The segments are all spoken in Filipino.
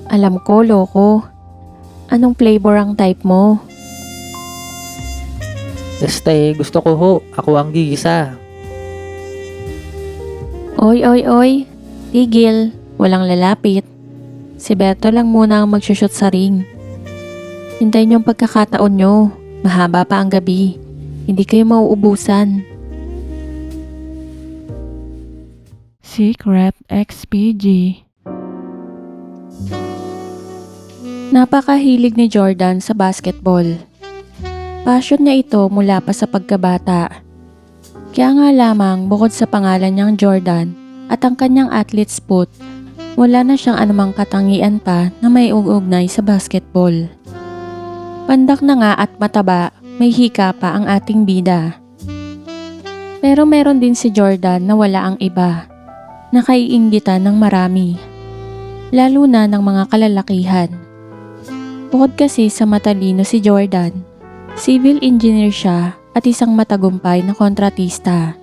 Alam ko, loko. Anong flavor ang type mo? Gusto ko ho. Ako ang gigisa. Oy, oy, oy. Tigil. Walang lalapit. Si Beto lang muna ang magsushoot sa ring. Hintayin yung pagkakataon nyo. Mahaba pa ang gabi. Hindi kayo mauubusan. Secret XPG. Napakahilig ni Jordan sa basketball. Passion niya ito mula pa sa pagkabata. Kaya nga lamang bukod sa pangalan niyang Jordan at ang kanyang athlete's foot, wala na siyang anumang katangian pa na may uugnay sa basketball. Pandak na nga at mataba, may hika pa ang ating bida. Pero meron din si Jordan na wala ang iba, na kaiinggitan ng marami, lalo na ng mga kalalakihan. Bukod kasi sa matalino si Jordan, civil engineer siya at isang matagumpay na kontratista,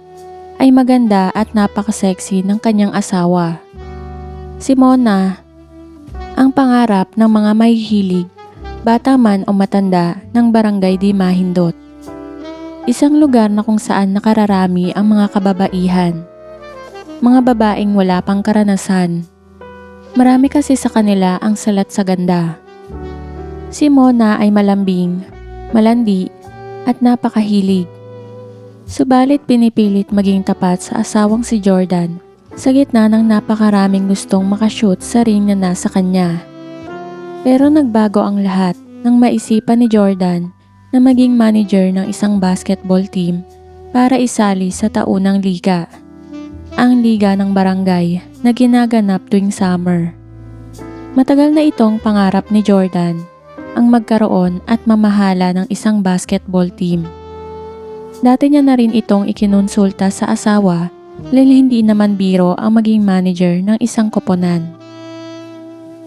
ay maganda at napaka-sexy ng kanyang asawa. Si Mona, ang pangarap ng mga mahihilig, bata man o matanda ng barangay Di Mahindot. Isang lugar na kung saan nakararami ang mga kababaihan, mga babaeng wala pang karanasan. Marami kasi sa kanila ang salat sa ganda. Si Mona ay malambing, malandi at napakahilig. Subalit pinipilit maging tapat sa asawang si Jordan sa gitna ng napakaraming gustong makashoot sa ring na nasa kanya. Pero nagbago ang lahat nang maisipan ni Jordan na maging manager ng isang basketball team para isali sa taunang liga, ang liga ng barangay na ginaganap tuwing summer. Matagal na itong pangarap ni Jordan, ang magkaroon at mamahala ng isang basketball team. Dati niya na rin itong ikinonsulta sa asawa dahil hindi naman biro ang maging manager ng isang koponan.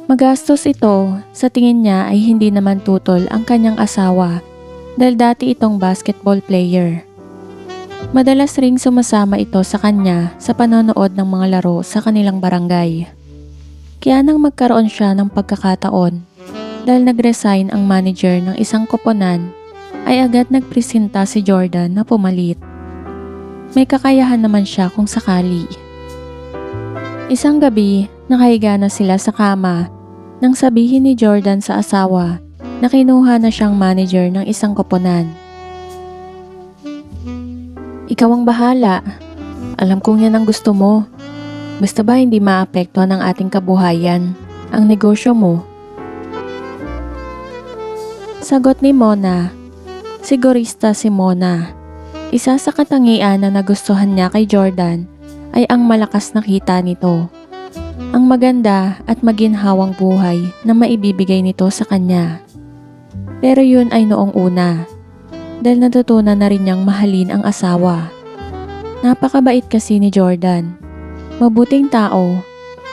Magastos ito, sa tingin niya ay hindi naman tutol ang kanyang asawa dahil dati itong basketball player. Madalas ring sumasama ito sa kanya sa panonood ng mga laro sa kanilang barangay. Kaya nang magkaroon siya ng pagkakataon dahil nag-resign ang manager ng isang koponan, ay agad nagpresenta si Jordan na pumalit. May kakayahan naman siya kung sakali. Isang gabi, nakahiga na sila sa kama nang sabihin ni Jordan sa asawa na kinuha na siyang manager ng isang koponan. Ikaw ang bahala. Alam kong yan ang gusto mo. Basta ba hindi maapektuhan ang ating kabuhayan, ang negosyo mo? Sagot ni Mona. Sigurista si Mona. Isa sa katangian na nagustuhan niya kay Jordan ay ang malakas na kita nito. Ang maganda at maginhawang buhay na maibibigay nito sa kanya. Pero yun ay noong una, dahil natutunan na rin niyang mahalin ang asawa. Napakabait kasi ni Jordan. Mabuting tao,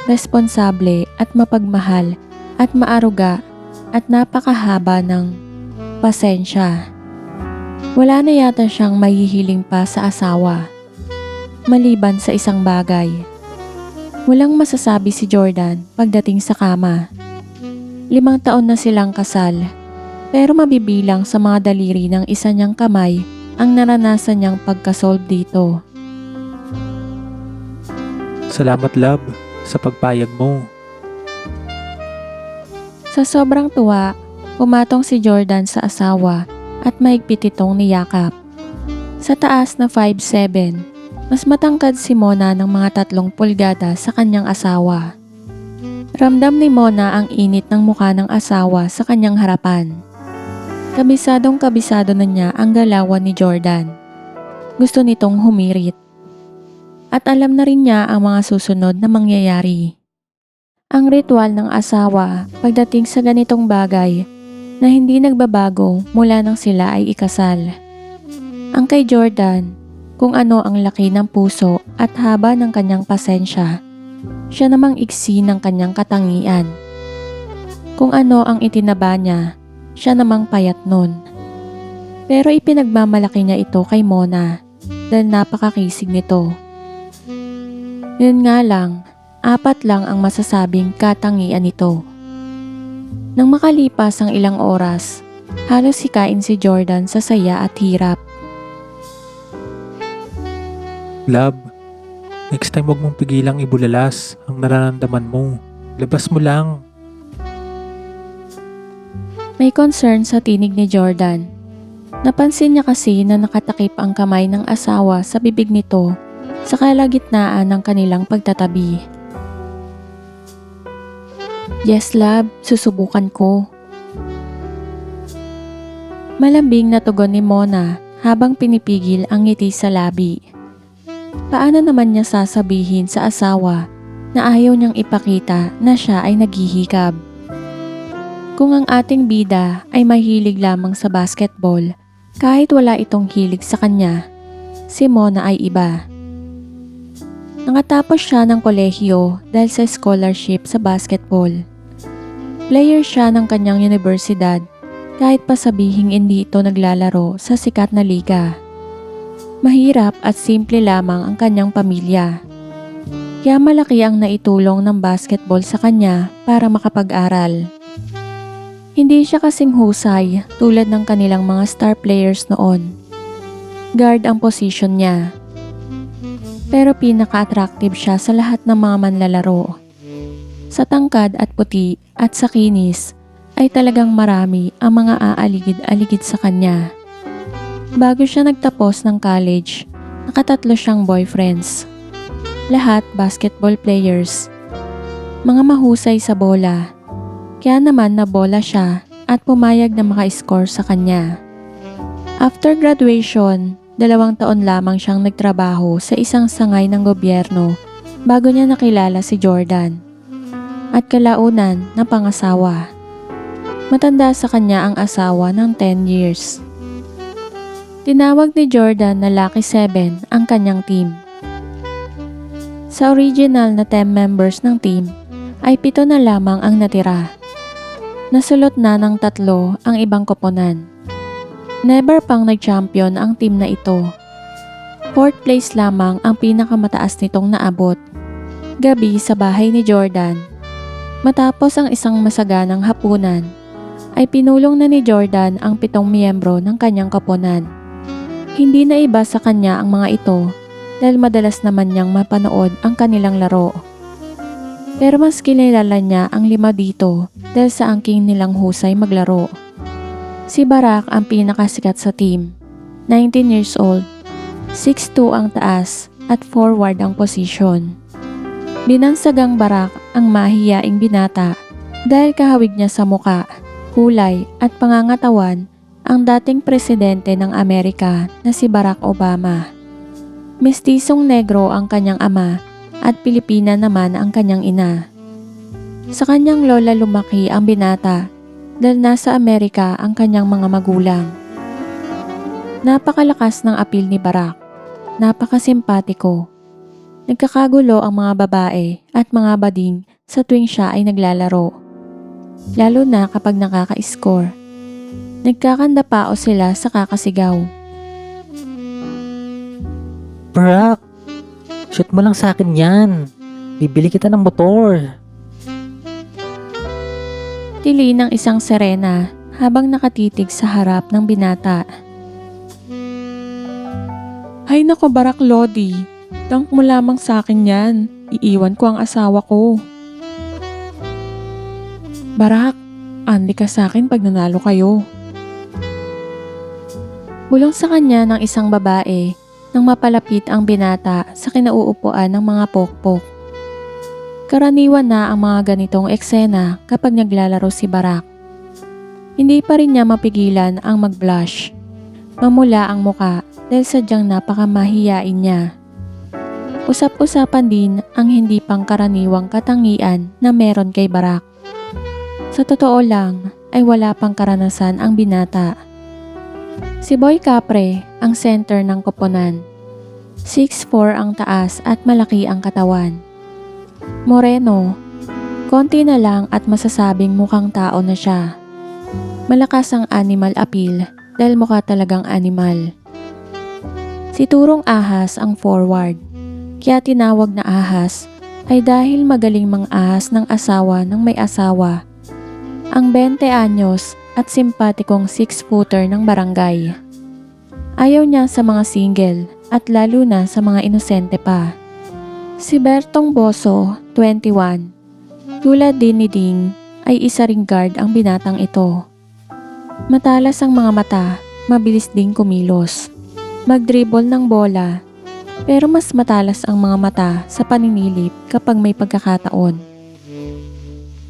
responsable at mapagmahal at maaruga at napakahaba ng pasensya. Wala na yata siyang mahihiling pa sa asawa, maliban sa isang bagay. Walang masasabi si Jordan pagdating sa kama. 5 taon na silang kasal, pero mabibilang sa mga daliri ng isa niyang kamay ang naranasan niyang pagkasolve dito. Salamat, love, sa pagpayag mo. Sa sobrang tuwa, pumatong si Jordan sa asawa at mahigpit itong niyakap. Sa taas na 5'7", mas matangkad si Mona ng mga 3 pulgada sa kanyang asawa. Ramdam ni Mona ang init ng mukha ng asawa sa kanyang harapan. Kabisadong kabisado na niya ang galawan ni Jordan. Gusto nitong humirit. At alam na rin niya ang mga susunod na mangyayari. Ang ritual ng asawa pagdating sa ganitong bagay na hindi nagbabago mula nang sila ay ikasal. Ang kay Jordan, kung ano ang laki ng puso at haba ng kanyang pasensya, siya namang iksi ng kanyang katangian. Kung ano ang itinaba niya, siya namang payat nun. Pero ipinagmamalaki niya ito kay Mona dahil napakakisig nito. Yun nga lang, 4 lang ang masasabing katangian nito. Nang makalipas ang ilang oras, halos hikain si Jordan sa saya at hirap. Love, next time wag mong pigilang ibulalas ang nararamdaman mo. Labas mo lang. May concern sa tinig ni Jordan. Napansin niya kasi na nakatakip ang kamay ng asawa sa bibig nito sa kalagitnaan ng kanilang pagtatabi. Yes, love, susubukan ko. Malambing na tugon ni Mona habang pinipigil ang ngiti sa labi. Paano naman niya sasabihin sa asawa na ayaw niyang ipakita na siya ay naghihikab? Kung ang ating bida ay mahilig lamang sa basketball, kahit wala itong hilig sa kanya, si Mona ay iba. Nakatapos siya ng kolehiyo dahil sa scholarship sa basketball. Player siya ng kanyang universidad kahit pa sabihing hindi ito naglalaro sa sikat na liga. Mahirap at simple lamang ang kanyang pamilya. Kaya malaki ang naitulong ng basketball sa kanya para makapag-aral. Hindi siya kasing husay tulad ng kanilang mga star players noon. Guard ang position niya. Pero pinaka-attractive siya sa lahat ng mga manlalaro. Sa tangkad at puti at sa kinis ay talagang marami ang mga aaligid-aligid sa kanya. Bago siya nagtapos ng college, nakatatlo siyang boyfriends. Lahat basketball players. Mga mahusay sa bola. Kaya naman nabola siya at pumayag na maka-score sa kanya. After graduation, 2 taon lamang siyang nagtrabaho sa isang sangay ng gobyerno bago niya nakilala si Jordan. At kalaunan na pangasawa. Matanda sa kanya ang asawa ng 10 years. Tinawag ni Jordan na Lucky 7 ang kanyang team. Sa original na 10 members ng team ay 7 na lamang ang natira. Nasulot na ng 3 ang ibang koponan. Never pang nag-champion ang team na ito. 4th place lamang ang pinakamataas nitong naabot. Gabi sa bahay ni Jordan. Matapos ang isang masaganang hapunan, ay pinulong na ni Jordan ang 7 miyembro ng kanyang koponan. Hindi na iba sa kanya ang mga ito dahil madalas naman niyang mapanood ang kanilang laro. Pero mas kinilala niya ang 5 dito dahil sa angking nilang husay maglaro. Si Barack ang pinakasikat sa team, 19 years old, 6'2" ang taas at forward ang posisyon. Binansagang Barack ang mahiyaing binata dahil kahawig niya sa muka, kulay at pangangatawan ang dating presidente ng Amerika na si Barack Obama. Mestisong negro ang kanyang ama at Pilipina naman ang kanyang ina. Sa kanyang lola lumaki ang binata dahil nasa Amerika ang kanyang mga magulang. Napakalakas ng apil ni Barack. Napakasimpatiko. Nagkakagulo ang mga babae at mga bading sa tuwing siya ay naglalaro. Lalo na kapag nakaka-score. Nagkakandapao sila sa kakasigaw. Barack, shoot mo lang sa akin yan. Bibili kita ng motor. Tili ng isang serena habang nakatitig sa harap ng binata. Hay nako Barack Lodi, dunk mo lamang sa akin yan. Iiwan ko ang asawa ko. Barack, andi ka sa akin pag nanalo kayo. Bulong sa kanya ng isang babae nang mapalapit ang binata sa kinauupuan ng mga pokpok. Karaniwan na ang mga ganitong eksena kapag naglalaro si Barack. Hindi pa rin niya mapigilan ang mag-blush. Mamula ang muka dahil sadyang napakamahiyain niya. Usap-usapan din ang hindi pangkaraniwang katangian na meron kay Barack. Sa totoo lang ay wala pang karanasan ang binata. Si Boy Capre ang center ng koponan. 6'4" ang taas at malaki ang katawan. Moreno, konti na lang at masasabing mukhang tao na siya. Malakas ang animal appeal dahil mukha talagang animal. Si Turong Ahas ang forward, kaya tinawag na Ahas ay dahil magaling mang-ahas ng asawa ng may asawa, ang 20 anyos at simpatikong 6-footer ng barangay. Ayaw niya sa mga single at lalo na sa mga inosente pa. Si Bertong Boso, 21, tulad din ni Ding, ay isa ring guard ang binatang ito. Matalas ang mga mata, mabilis ding kumilos. Mag-dribble ng bola, pero mas matalas ang mga mata sa paninilip kapag may pagkakataon.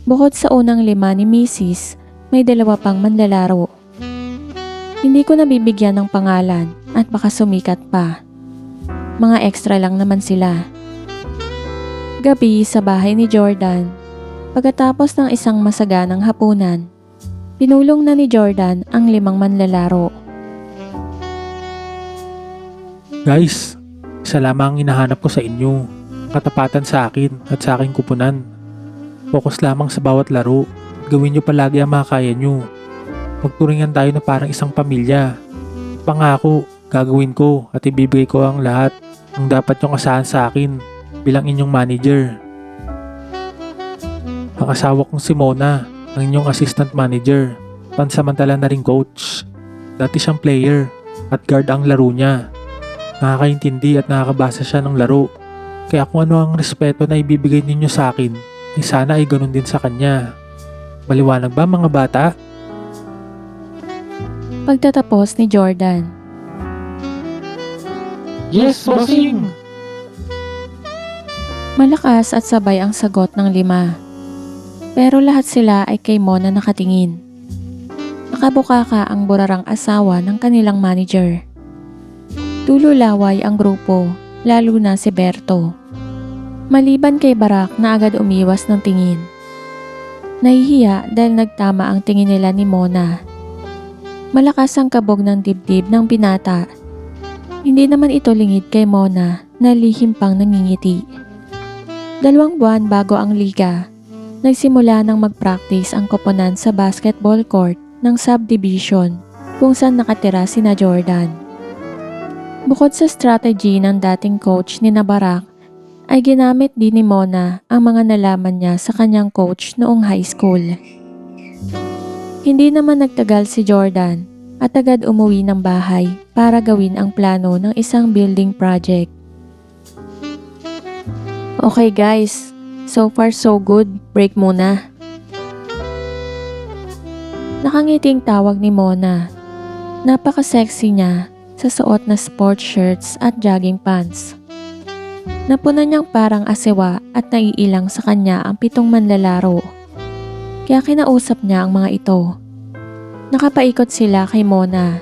Bukod sa unang 5 ni Mrs., may 2 pang manlalaro. Hindi ko nabibigyan ng pangalan at baka sumikat pa. Mga extra lang naman sila. Gabi sa bahay ni Jordan, pagkatapos ng isang masaganang hapunan, pinulong na ni Jordan ang 5 manlalaro. Guys, isa lamang ang hinahanap ko sa inyo. Katapatan sa akin at sa aking kupunan. Focus lamang sa bawat laro. Gawin nyo palagi ang makakaya nyo. Magturingan tayo na parang isang pamilya. Pangako, gagawin ko at ibibigay ko ang lahat ng dapat nyong asahan sa akin bilang inyong manager. Ang asawa kong si Mona, ang inyong assistant manager, pansamantala na ring coach. Dati siyang player at guard ang laro niya. Nakakaintindi at nakakabasa siya ng laro. Kaya kung ano ang respeto na ibibigay ninyo sa akin, ay sana ay ganun din sa kanya. Maliwanag ba mga bata? Pagtatapos ni Jordan. Yes, bossing! Malakas at sabay ang sagot ng 5. Pero lahat sila ay kay Mona nakatingin. Nakabukaka ang burarang asawa ng kanilang manager. Tululaway ang grupo, lalo na si Berto. Maliban kay Barak na agad umiwas ng tingin. Nahihiya dahil nagtama ang tingin nila ni Mona. Malakas ang kabog ng dibdib ng binata. Hindi naman ito lingid kay Mona na lihim pang nangingiti. 2 buwan bago ang liga, nagsimula nang mag-practice ang koponan sa basketball court ng subdivision kung saan nakatira sina Jordan. Bukod sa strategy ng dating coach ni Barak, ay ginamit din ni Mona ang mga nalaman niya sa kanyang coach noong high school. Hindi naman nagtagal si Jordan at agad umuwi ng bahay para gawin ang plano ng isang building project. Okay guys, so far so good, break muna. Nakangiting tawag ni Mona. Napaka-sexy niya sa suot na sports shirts at jogging pants. Napunan niyang parang asewa at naiilang sa kanya ang 7 manlalaro. Kaya kinausap niya ang mga ito. Nakapaikot sila kay Mona.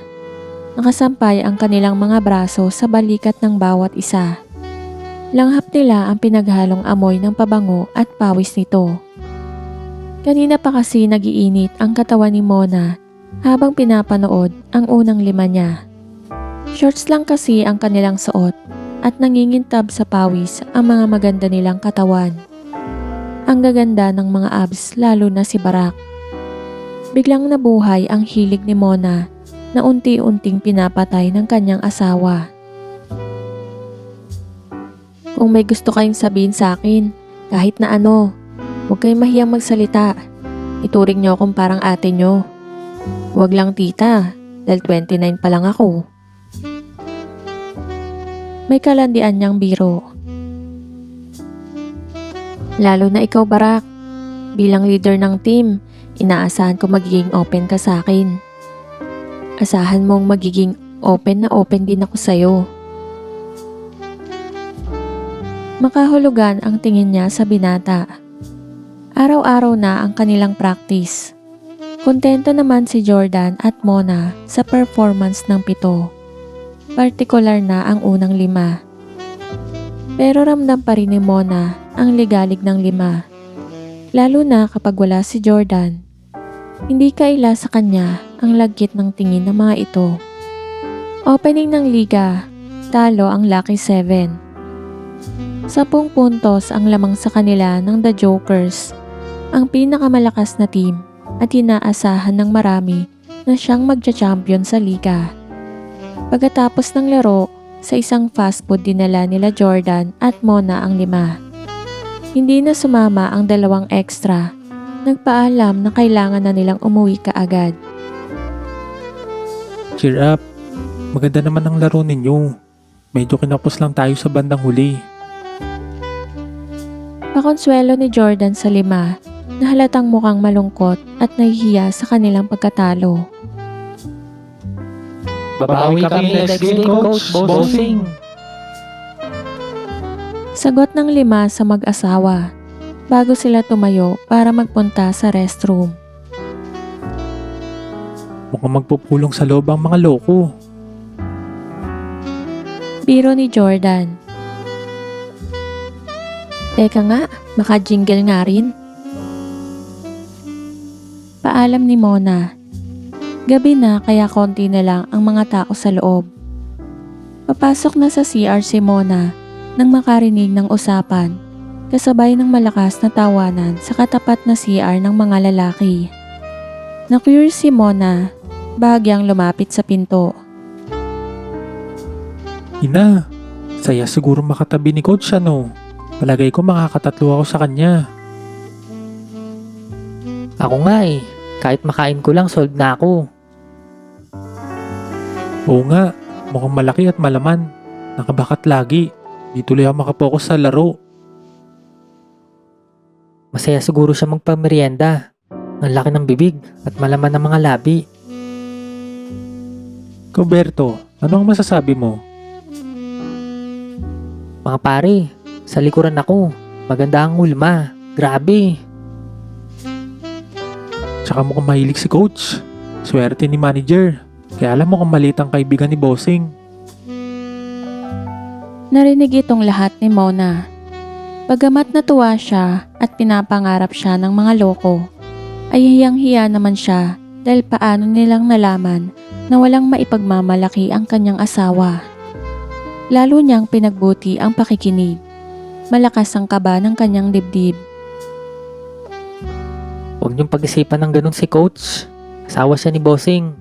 Nakasampay ang kanilang mga braso sa balikat ng bawat isa. Langhap nila ang pinaghalong amoy ng pabango at pawis nito. Kanina pa kasi nagiinit ang katawan ni Mona habang pinapanood ang unang 5 niya. Shorts lang kasi ang kanilang suot at nangingintab sa pawis ang mga maganda nilang katawan. Ang gaganda ng mga abs lalo na si Barak. Biglang nabuhay ang hilig ni Mona na unti-unting pinapatay ng kanyang asawa. Kung may gusto kayong sabihin sa akin, kahit na ano, huwag kayong mahiyang magsalita. Ituring niyo akong parang ate niyo. Huwag lang tita, dahil 29 pa lang ako. May kalandian niyang biro. Lalo na ikaw, Barak. Bilang leader ng team, inaasahan ko magiging open ka sa akin. Asahan mong magiging open na open din ako sa'yo. Makahulugan ang tingin niya sa binata. Araw-araw na ang kanilang practice. Kontento naman si Jordan at Mona sa performance ng 7. Partikular na ang unang 5. Pero ramdam pa rin ni Mona ang ligalig ng 5. Lalo na kapag wala si Jordan. Hindi kaila sa kanya ang lagkit ng tingin ng mga ito. Opening ng liga, talo ang Lucky 7. 10 puntos ang lamang sa kanila ng The Jokers, ang pinakamalakas na team at inaasahan ng marami na siyang magcha-champion sa liga. Pagkatapos ng laro, sa isang fast food dinala nila Jordan at Mona ang 5. Hindi na sumama ang dalawang extra. Nagpaalam na kailangan na nilang umuwi kaagad. Cheer up. Maganda naman ang laro ninyo. Medyo kinapos lang tayo sa bandang huli. Pakonsuelo ni Jordan sa 5 na halatang mukhang malungkot at nahihiya sa kanilang pagkatalo. Babawi kami next game, Coach Bossing. Sagot ng 5 sa mag-asawa bago sila tumayo para magpunta sa restroom. Mukhang magpupulong sa loob ang mga loko. Biro ni Jordan. Teka nga, maka-jingle nga rin. Paalam ni Mona. Gabi na kaya konti na lang ang mga tao sa loob. Papasok na sa CR si Mona nang makarinig ng usapan, kasabay ng malakas na tawanan sa katapat na CR ng mga lalaki. Na-curious si Mona, bahagyang lumapit sa pinto. Ina, saya siguro makatabi ni Coach ano. Palagay ko makakatatlo ako sa kanya. Ako nga eh. Kahit makain ko lang, solved na ako. Oo nga, mukhang malaki at malaman. Nakabakat lagi. Di tuloy ako makapokus sa laro. Masaya siguro siya magpamerienda. Ang laki ng bibig at malaman ng mga labi. Roberto, ano ang masasabi mo? Mga pare, sa likuran ako. Maganda ang ulma. Grabe. Tsaka mukhang mahilig si Coach. Swerte ni manager. Kaya alam mo kung maliit ang kaibigan ni Bossing. Narinig itong lahat ni Mona. Bagamat natuwa siya at pinapangarap siya ng mga loko, ay hiyang-hiya naman siya dahil paano nilang nalaman na walang maipagmamalaki ang kanyang asawa. Lalo niyang pinagbuti ang pakikinig. Malakas ang kaba ng kanyang dibdib. Huwag niyong pag-isipan ng ganun si Coach. Asawa siya ni Bossing.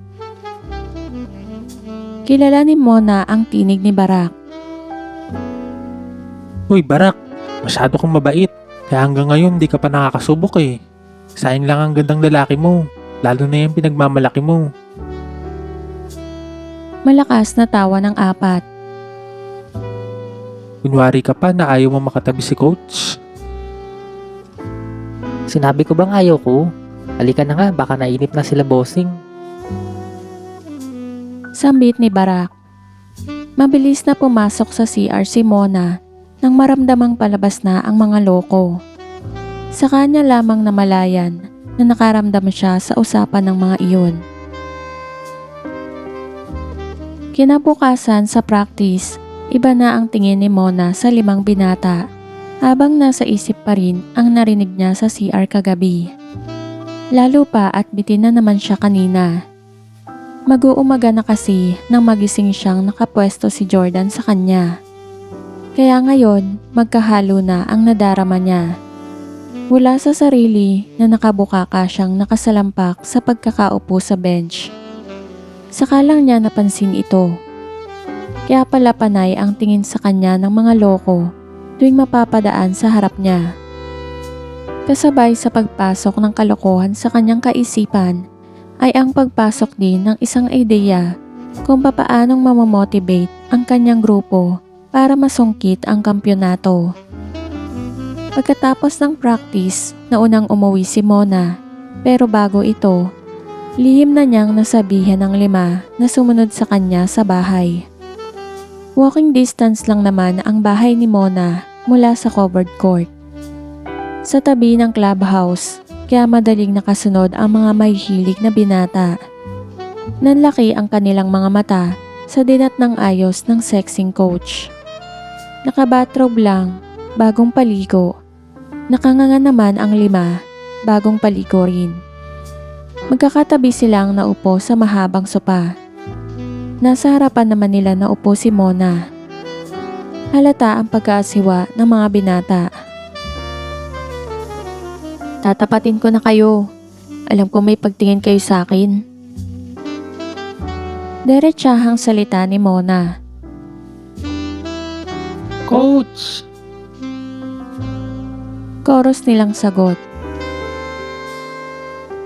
Kilala ni Mona ang tinig ni Barak. Uy, Barak, masyado kang mabait. Kaya hanggang ngayon di ka pa nakakasubok eh. Sayang lang ang gandang lalaki mo. Lalo na yung pinagmamalaki mo. Malakas na tawa ng 4. Kunwari ka pa na ayaw mo makatabi si Coach. Sinabi ko bang ayaw ko? Halika na nga, baka nainip na sila Bossing. Sambit ni Barak. Mabilis na pumasok sa CR si Mona nang maramdamang palabas na ang mga loko. Sa kanya lamang namalayan na nakaramdam siya sa usapan ng mga iyon. Kinabukasan sa practice, iba na ang tingin ni Mona sa 5 binata habang nasa isip pa rin ang narinig niya sa CR kagabi. Lalo pa at bitin na naman siya kanina. Mag-uumaga na kasi nang magising siyang nakapwesto si Jordan sa kanya. Kaya ngayon, magkahalo na ang nadarama niya. Wala sa sarili na nakabukaka siyang nakasalampak sa pagkakaupo sa bench. Saka lang niya napansin ito. Kaya pala panay ang tingin sa kanya ng mga loko tuwing mapapadaan sa harap niya. Kasabay sa pagpasok ng kalokohan sa kanyang kaisipan ay ang pagpasok din ng isang ideya kung papaanong mamomotivate ang kanyang grupo para masungkit ang kampyonato. Pagkatapos ng practice, naunang umuwi si Mona, pero bago ito, lihim na niyang nasabihan ng 5 na sumunod sa kanya sa bahay. Walking distance lang naman ang bahay ni Mona mula sa covered court. Sa tabi ng clubhouse, kaya madaling nakasunod ang mga mahihilig na binata. Nanlaki ang kanilang mga mata sa dinat ng ayos ng sexing coach. Nakabathrobe lang, bagong paligo. Nakanganga naman ang 5, bagong paligo rin. Magkakatabi silang naupo sa mahabang sopa. Nasa harapan naman nila naupo si Mona. Halata ang pagkaasiwa ng mga binata. Tatapatin ko na kayo. Alam ko may pagtingin kayo sa akin. Diretsahang salita ni Mona. Coach! Chorus nilang sagot.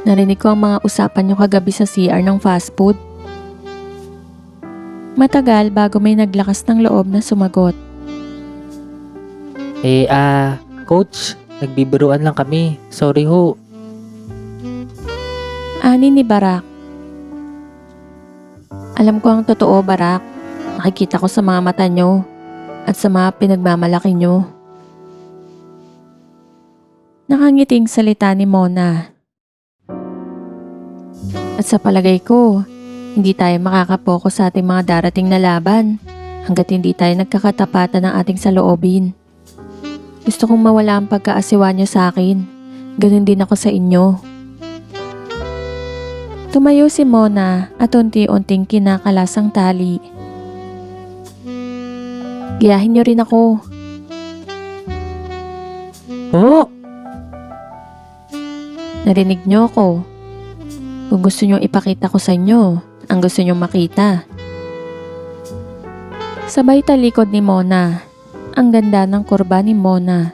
Narinig ko ang mga usapan nyo kagabi sa CR ng fast food. Matagal bago may naglakas ng loob na sumagot. Coach, nagbibiruan lang kami. Sorry ho. Ani ni Barak. Alam ko ang totoo, Barak. Nakikita ko sa mga mata nyo at sa mga pinagmamalaki nyo. Nakangiting salita ni Mona. At sa palagay ko, hindi tayo makakapokus sa ating mga darating na laban hanggat hindi tayo nagkakatapatan ng ating saloobin. Gusto kong mawala ang pagkaasiwa nyo sa akin. Ganun din ako sa inyo. Tumayo si Mona at unti-unting kinakalas ang tali. Giyahin nyo rin ako. Oh! Narinig nyo ako. Kung gusto nyo ipakita ko sa inyo, ang gusto nyo makita. Sabay talikod ni Mona. Ang ganda ng kurba ni Mona.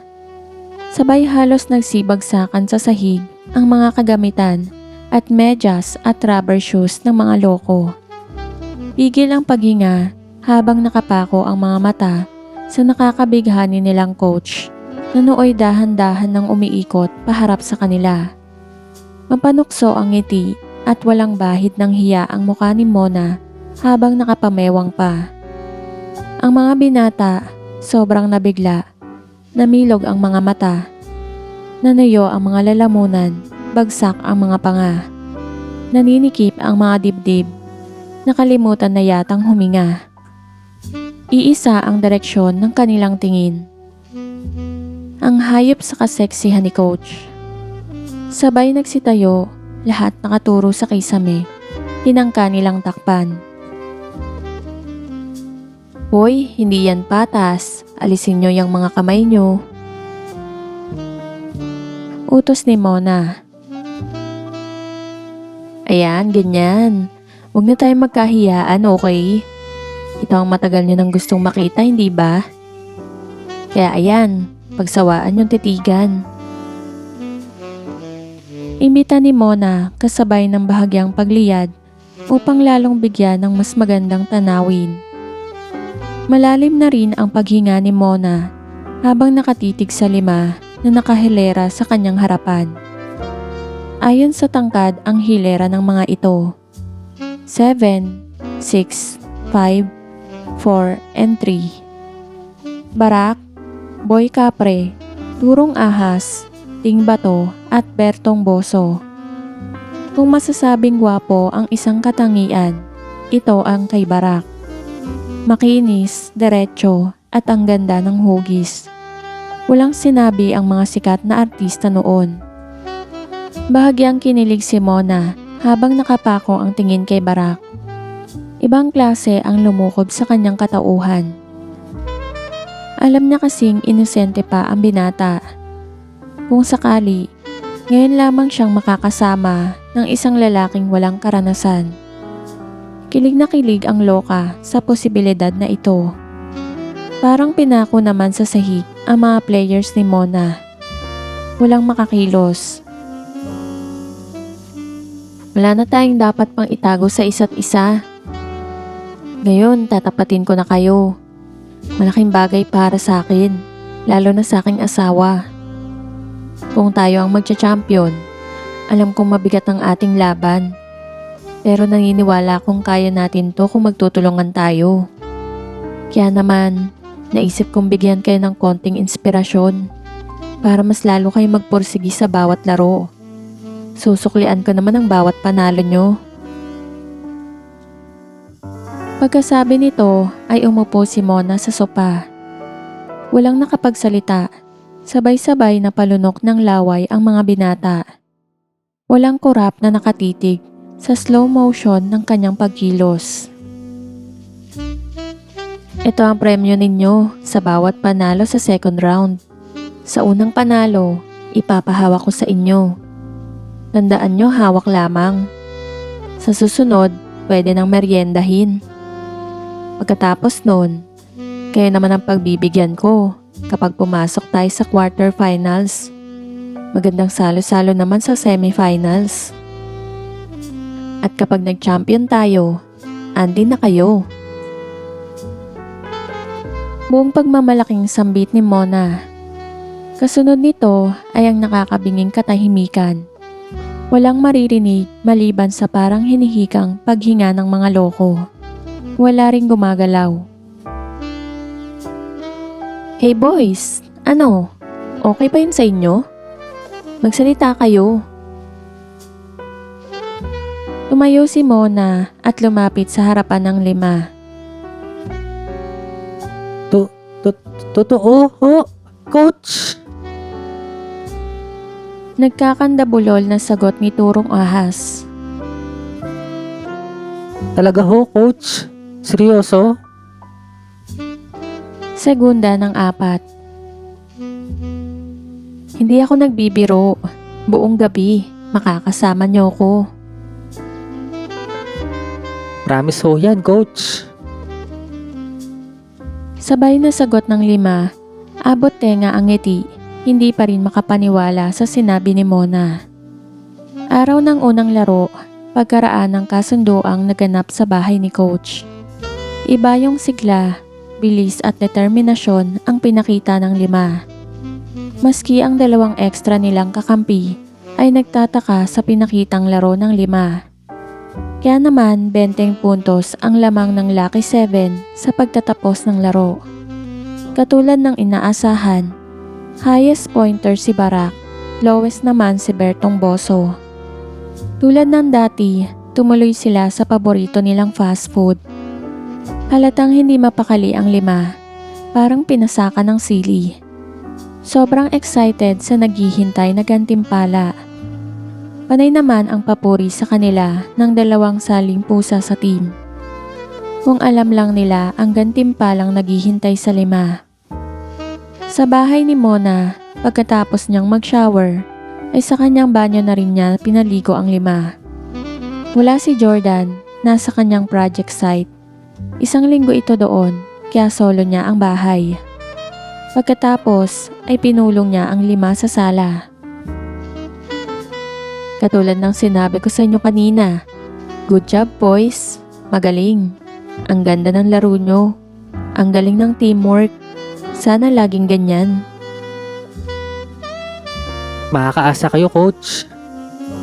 Sabay halos nagsibagsakan sa sahig ang mga kagamitan at medyas at rubber shoes ng mga loko. Pigil ang paghinga habang nakapako ang mga mata sa nakakabighani nilang coach na nooy dahan-dahan nang umiikot paharap sa kanila. Mapanukso ang ngiti at walang bahid ng hiya ang mukha ni Mona habang nakapamewang pa. Ang mga binata, sobrang nabigla. Namilog ang mga mata. Nanuyo ang mga lalamunan, bagsak ang mga panga. Naninikip ang mga dibdib. Nakalimutan na yatang huminga. Iisa ang direksyon ng kanilang tingin. Ang hayop sa kaseksihan ni Coach. Sabay nagsitayo, lahat nakaturo sa kisame. Tinangka nilang takpan. Hoy, hindi yan patas. Alisin nyo yung mga kamay nyo. Utos ni Mona. Ayan, ganyan. Huwag na tayong magkahiyaan, okay? Ito ang matagal nyo nang gustong makita, hindi ba? Kaya ayan, pagsawaan yung titigan. Imbita ni Mona kasabay ng bahagyang pagliyad upang lalong bigyan ng mas magandang tanawin. Malalim na rin ang paghinga ni Mona habang nakatitig sa 5 na nakahilera sa kanyang harapan. Ayon sa tangkad ang hilera ng mga ito. 7, 6, 5, 4, and 3. Barak, Boy Capre, Turong Ahas, Ting Bato at Bertong Boso. Kung masasabing gwapo ang isang katangian, ito ang kay Barak. Makinis, diretso at ang ganda ng hugis. Walang sinabi ang mga sikat na artista noon. Bahagyang kinilig si Mona habang nakapako ang tingin kay Barak. Ibang klase ang lumukob sa kanyang katauhan. Alam niya kasing inosente pa ang binata. Kung sakali, ngayon lamang siyang makakasama ng isang lalaking walang karanasan. Kilig na kilig ang loka sa posibilidad na ito. Parang pinako naman sa sahig ang mga players ni Mona. Walang makakilos. Wala na tayong dapat pang itago sa isa't isa. Ngayon, tatapatin ko na kayo. Malaking bagay para sa akin, lalo na sa aking asawa. Kung tayo ang magcha-champion, alam kong mabigat ang ating laban. Pero naniniwala akong kaya natin to kung magtutulungan tayo. Kaya naman, naisip kong bigyan kayo ng konting inspirasyon para mas lalo kayo magpursigi sa bawat laro. Susuklian ko naman ang bawat panalo nyo. Pagkasabi nito ay umupo si Mona sa sopa. Walang nakapagsalita. Sabay-sabay na palunok ng laway ang mga binata. Walang kurap na nakatitig sa slow motion ng kanyang pagkilos. Ito ang premyo ninyo sa bawat panalo sa second round. Sa unang panalo, ipapahawak ko sa inyo. Tandaan nyo, hawak lamang. Sa susunod, pwede nang meryendahin. Pagkatapos nun, kayo naman ang pagbibigyan ko kapag pumasok tayo sa quarterfinals. Magandang salo-salo naman sa semifinals. At kapag nag-champion tayo, andin na kayo. Buong pagmamalaking sambit ni Mona. Kasunod nito ay ang nakakabinging katahimikan. Walang maririnig maliban sa parang hinihikang paghinga ng mga loko. Wala ring gumagalaw. Hey boys, ano? Okay ba yun sa inyo? Magsalita kayo. Tumayo si Mona at lumapit sa harapan ng 5. Totoo ho, coach. Nagkakandabulol na sagot ni Turong Ahas. Talaga ho, coach. Seryoso? Segunda ng 4. Hindi ako nagbibiro. Buong gabi, makakasama niyo ko. Promise ho yan, coach. Sabay na sagot ng 5, abot tenga ang ngiti, hindi pa rin makapaniwala sa sinabi ni Mona. Araw ng unang laro, pagkaraan ng kasunduang naganap sa bahay ni coach. Iba yung sigla, bilis at determinasyon ang pinakita ng 5. Maski ang 2 extra nilang kakampi ay nagtataka sa pinakitang laro ng 5. Kaya naman 20 puntos ang lamang ng Lucky 7 sa pagtatapos ng laro. Katulad ng inaasahan, highest pointer si Barak, lowest naman si Bertong Boso. Tulad ng dati, tumuloy sila sa paborito nilang fast food. Halatang hindi mapakali ang 5, parang pinasaka ng sili. Sobrang excited sa naghihintay na gantimpala. Panay naman ang papuri sa kanila ng 2 saling pusa sa team. Kung alam lang nila ang gantimpalang naghihintay sa 5. Sa bahay ni Mona, pagkatapos niyang mag-shower, ay sa kanyang banyo na rin niya pinaligo ang 5. Wala si Jordan, nasa kanyang project site. 1 linggo ito doon, kaya solo niya ang bahay. Pagkatapos ay pinulong niya ang 5 sa sala. Katulad ng sinabi ko sa inyo kanina, good job boys, magaling. Ang ganda ng laro nyo, ang galing ng teamwork, sana laging ganyan. Makakaasa kayo, coach.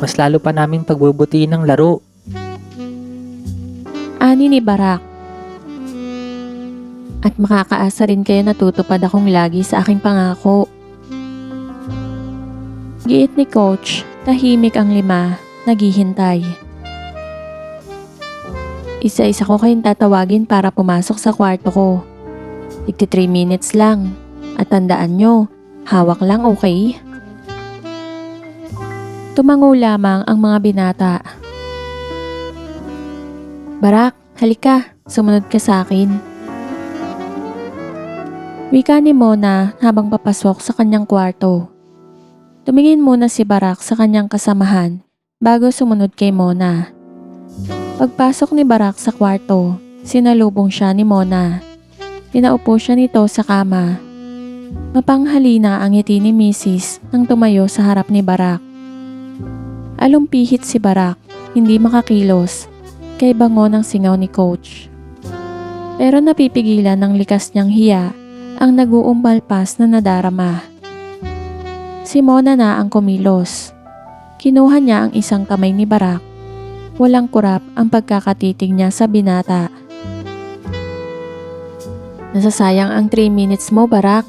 Mas lalo pa namin pagbubutihin ng laro. Ani ni Barak. At makakaasa rin kayo na tutupad akong lagi sa aking pangako. Giit ni coach, tahimik ang 5, naghihintay. Isa-isa ko kayong tatawagin para pumasok sa kwarto ko. 3 minutes lang. At tandaan nyo, hawak lang, okay? Tumango lamang ang mga binata. Barak, halika, sumunod ka sa akin. Wika ni Mona habang papasok sa kanyang kwarto. Tumingin muna si Barak sa kanyang kasamahan bago sumunod kay Mona. Pagpasok ni Barak sa kwarto, sinalubong siya ni Mona. Pinaupo siya nito sa kama. Mapanghalina ang ngiti ni Mrs. nang tumayo sa harap ni Barak. Alumpihit si Barak, hindi makakilos, kay bango ng singaw ni coach. Pero napipigilan ng likas niyang hiya ang nag-uumbalpas na nadarama. Si Mona na ang kumilos. Kinuha niya ang isang kamay ni Barak. Walang kurap ang pagkakatitig niya sa binata. Nasasayang ang 3 minutes mo, Barak.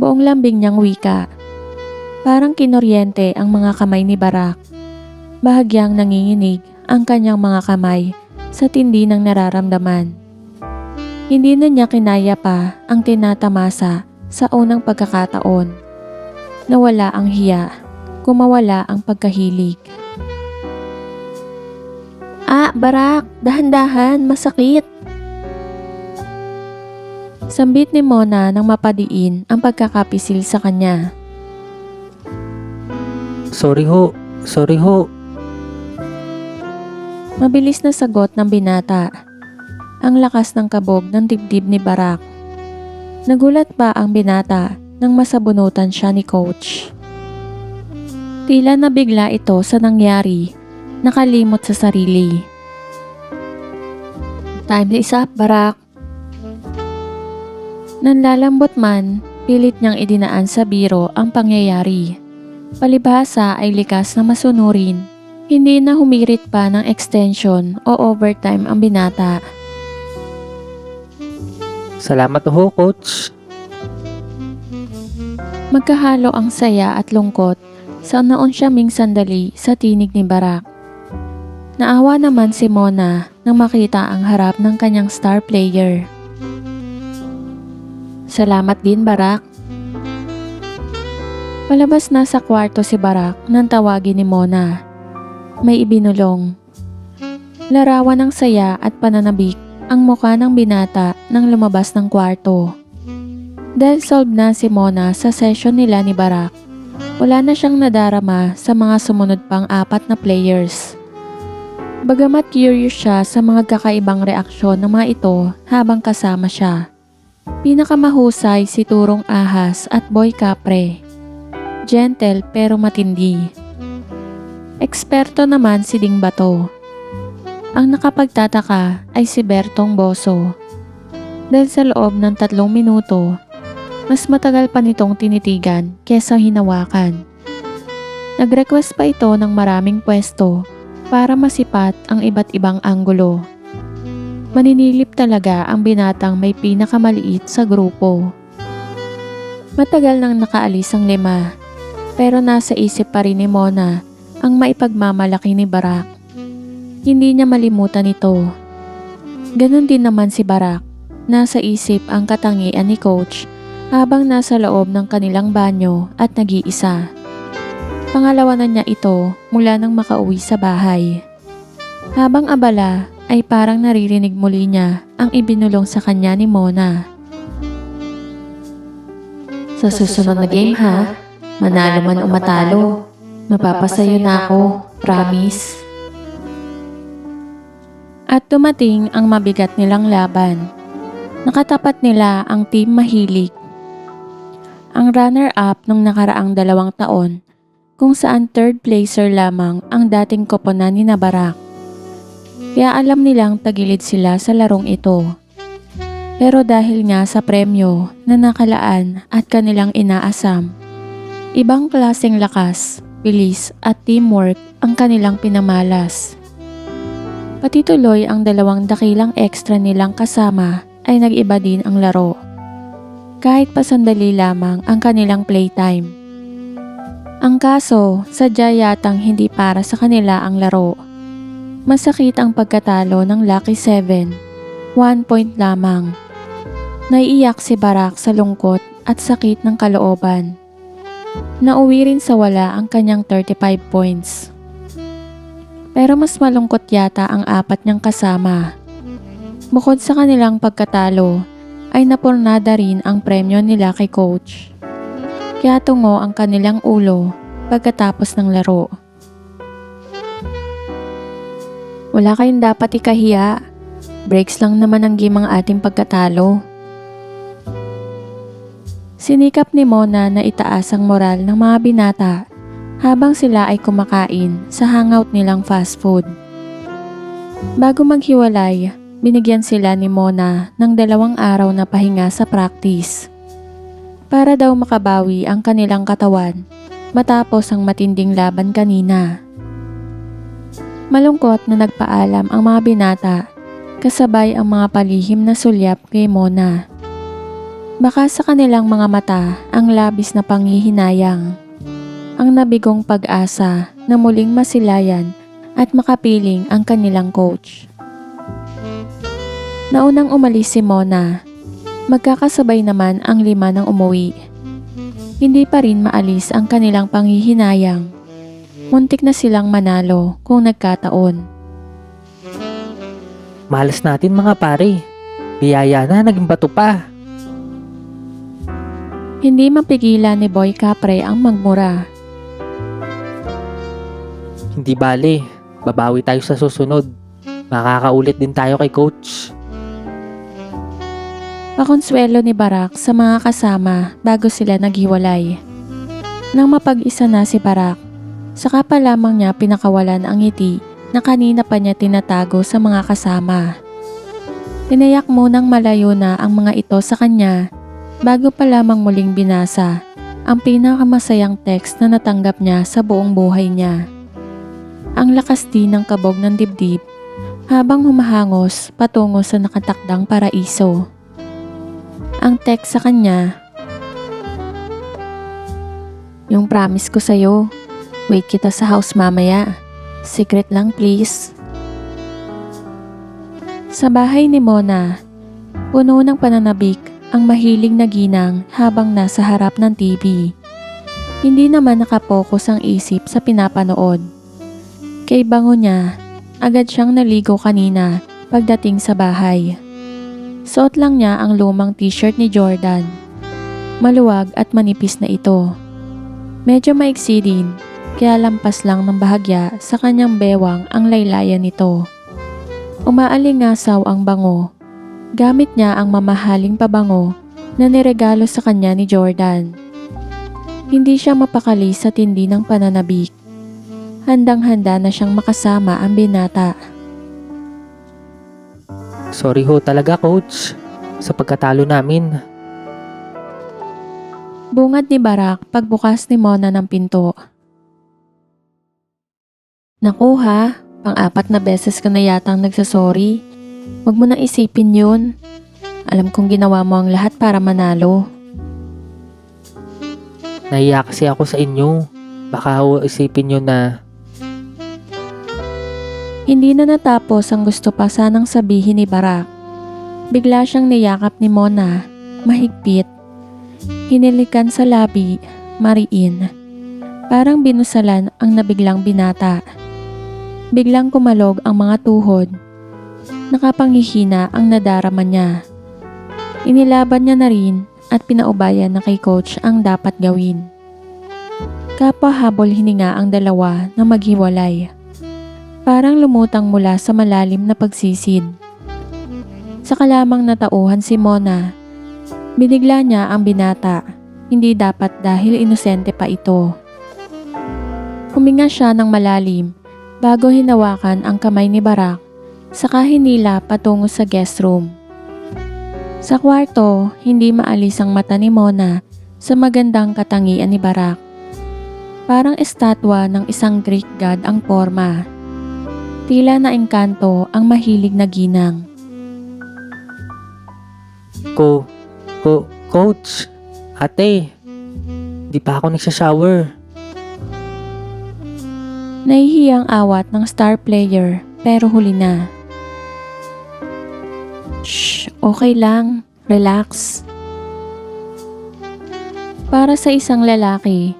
Buong lambing niyang wika. Parang kinoryente ang mga kamay ni Barak. Bahagyang nanginginig ang kanyang mga kamay sa tindi ng nararamdaman. Hindi na niya kinaya pa ang tinatamasa sa unang pagkakataon. Nawala ang hiya, kumawala ang pagkahilig. Barak, dahan-dahan, masakit. Sambit ni Mona nang mapadiin ang pagkakapisil sa kanya. Sorry ho. Mabilis na sagot ng binata. Ang lakas ng kabog ng dibdib ni Barak. Nagulat pa ang binata nang masabunutan siya ni coach. Tila nabigla ito sa nangyari, nakalimot sa sarili. Time is up, Barak. Nanlalambot man, pilit niyang idinaan sa biro ang pangyayari. Palibhasa ay likas na masunurin. Hindi na humirit pa ng extension o overtime ang binata. Salamat ho, coach. Magkahalo ang saya at lungkot sa noon siya ming sandali sa tinig ni Barak. Naawa naman si Mona nang makita ang harap ng kanyang star player. Salamat din, Barak. Palabas na sa kwarto si Barak nang tawagin ni Mona. May ibinulong. Larawan ng saya at pananabik ang mukha ng binata nang lumabas ng kwarto. Dahil solved na si Mona sa session nila ni Barak, wala na siyang nadarama sa mga sumunod pang 4 na players. Bagamat curious siya sa mga kakaibang reaksyon ng mga ito habang kasama siya. Pinakamahusay si Turong Ahas at Boy Capre. Gentle pero matindi. Eksperto naman si Ding Bato. Ang nakapagtataka ay si Bertong Boso. Dahil sa loob ng 3 minuto, mas matagal pa nitong tinitigan kesa hinawakan. Nag-request pa ito ng maraming pwesto para masipat ang iba't ibang anggulo. Maninilip talaga ang binatang may pinakamaliit sa grupo. Matagal nang nakaalis ang 5, pero nasa isip pa rin ni Mona ang maipagmamalaki ni Barak. Hindi niya malimutan ito. Ganon din naman si Barak. Nasa isip ang katangian ni coach habang nasa loob ng kanilang banyo at nag-iisa. Pangalawa na niya ito mula nang makauwi sa bahay. Habang abala ay parang naririnig muli niya ang ibinulong sa kanya ni Mona. Sa susunod na game ha, manalo man o matalo, mapapasayo na ako, promise. At dumating ang mabigat nilang laban. Nakatapat nila ang Team Mahilig. Ang runner-up nung nakaraang 2 taon, kung saan 3rd placer lamang ang dating koponan ni Barak. Kaya alam nilang tagilid sila sa larong ito. Pero dahil nga sa premyo na nakalaan at kanilang inaasam, ibang klaseng lakas, bilis at teamwork ang kanilang pinamalas. Pati tuloy ang 2 dakilang extra nilang kasama ay nag-iba din ang laro. Kahit pasandali lamang ang kanilang playtime. Ang kaso, sadya yatang hindi para sa kanila ang laro. Masakit ang pagkatalo ng Lucky 7, 1 point lamang. Naiiyak si Barak sa lungkot at sakit ng kalooban. Nauwi rin sa wala ang kanyang 35 points. Pero mas malungkot yata ang 4 niyang kasama. Bukod sa kanilang pagkatalo, ay napurnada rin ang premyo nila kay coach. Kaya tungo ang kanilang ulo pagkatapos ng laro. Wala kayong dapat ikahiya. Breaks lang naman ang game ang ating pagkatalo. Sinikap ni Mona na itaas ang moral ng mga binata habang sila ay kumakain sa hangout nilang fast food. Bago maghiwalay, binigyan sila ni Mona ng 2 araw na pahinga sa practice. Para daw makabawi ang kanilang katawan matapos ang matinding laban kanina. Malungkot na nagpaalam ang mga binata kasabay ang mga palihim na sulyap kay Mona. Baka sa kanilang mga mata ang labis na panghihinayang. Ang nabigong pag-asa na muling masilayan at makapiling ang kanilang coach. Naunang umalis si Mona. Magkakasabay naman ang 5 nang umuwi. Hindi pa rin maalis ang kanilang panghihinayang. Muntik na silang manalo kung nagkataon. Malas natin mga pare. Biyaya na, naging bato pa. Hindi mapigilan ni Boy Capre ang magmura. Hindi bale, babawi tayo sa susunod. Makakaulit din tayo kay coach. Pakonsuelo ni Barak sa mga kasama bago sila naghiwalay. Nang mapag-isa na si Barak, saka pa lamang niya pinakawalan ang ngiti na kanina pa niya tinatago sa mga kasama. Tinayak munang malayo na ang mga ito sa kanya bago pa lamang muling binasa ang pinakamasayang text na natanggap niya sa buong buhay niya. Ang lakas din ng kabog ng dibdib habang humahangos patungo sa nakatakdang paraiso. Ang text sa kanya, "Yung promise ko sa'yo, wait kita sa house mamaya. Secret lang please." Sa bahay ni Mona, puno ng pananabik ang mahilig na ginang habang nasa harap ng TV. Hindi naman nakapokus ang isip sa pinapanood. Kay bango niya, agad siyang naligo kanina pagdating sa bahay. Suot lang niya ang lumang t-shirt ni Jordan. Maluwag at manipis na ito. Medyo maiksi din, kaya lampas lang ng bahagya sa kanyang bewang ang laylayan nito. Umaalingasaw ang bango. Gamit niya ang mamahaling pabango na niregalo sa kanya ni Jordan. Hindi siya mapakali sa tindi ng pananabik. Handang-handa na siyang makasama ang binata. Sorry ho talaga, coach, sa pagkatalo namin. Bungad ni Barak pagbukas ni Mona ng pinto. "Naku ha, pang-apat na beses ka na yatang nagsasorry. Huwag mo nang isipin yun. Alam kong ginawa mo ang lahat para manalo." Nahiya kasi ako sa inyo. Baka ho isipin nyo na Hindi na natapos ang gusto pa sanang sabihin ni Barak. Bigla siyang niyakap ni Mona, mahigpit. Hinilikan sa labi, mariin. Parang binusalan ang nabiglang binata. Biglang kumalog ang mga tuhod. Nakapanghihina ang nadarama niya. Inilaban niya na rin at pinaubayan na kay coach ang dapat gawin. Kapwa habol hininga ang dalawa na maghiwalay. Parang lumutang mula sa malalim na pagsisid. Saka lamang natauhan si Mona. Binigla niya ang binata. Hindi dapat dahil inosente pa ito. Huminga siya ng malalim bago hinawakan ang kamay ni Barak, saka hinila patungo sa guest room. Sa kwarto, hindi maalis ang mata ni Mona sa magandang katangian ni Barak. Parang estatwa ng isang Greek god ang forma. Tila na engkanto ang mahilig na ginang. Coach, ate, di pa ako nagsashower. Nahihiyang awat ng star player pero huli na. Shh, okay lang. Relax. Para sa isang lalaki,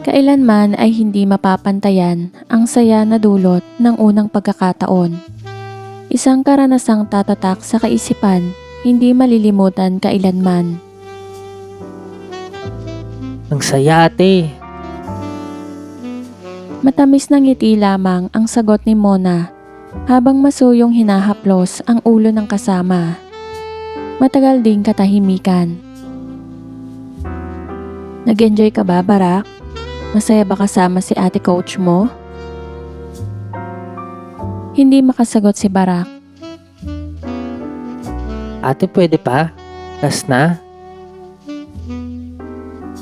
kailanman ay hindi mapapantayan ang saya na dulot ng unang pagkakataon. Isang karanasang tatatak sa kaisipan, hindi malilimutan kailanman. Ang saya, ate. Matamis na ngiti lamang ang sagot ni Mona habang masuyong hinahaplos ang ulo ng kasama. Matagal ding katahimikan. Nag-enjoy ka ba, Barak? Masaya ba kasama si ate coach mo? Hindi makasagot si Barak. Ate, pwede pa? Last na?